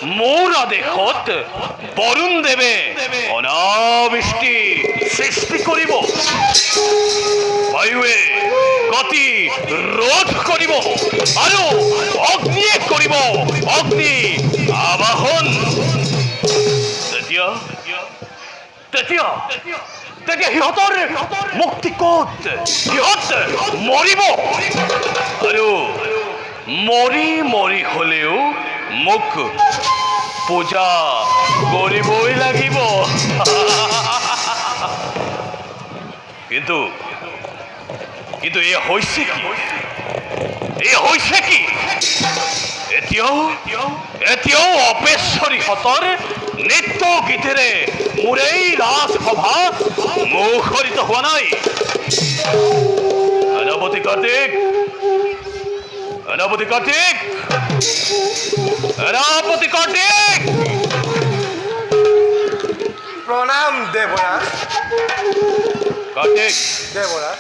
মোৰ আদেশত বৰুণ দেৱে অনাবৃষ্টি সৃষ্টি কৰিব। বায়ুৱে গতি ৰোধ কৰিব আৰু অগ্নিয়ে কৰিব অগ্নি আবাহন। তেতিয়া তেতিয়া তেতিয়া সিহঁতৰ মুক্তি ক'ত? সিহঁত মৰিব আৰু মৰি মৰি হ'লেও মোক পূজা কৰিবই লাগিব। কিন্তু কিন্তু এয়া হৈছে কি? এয়া হৈছে কি? এতিয়াও অপেশ্বৰীহঁতৰ নৃত্য গীতেৰে মোৰ এই ৰাজসভা মুখৰিত হোৱা নাই। সেনাপতি কাৰ্তিক, সেনাপতি কাৰ্তিক, সেনাপতি কাৰ্তিক! প্ৰণাম দেৱৰাজ। কাৰ্তিক, দেৱৰাজ।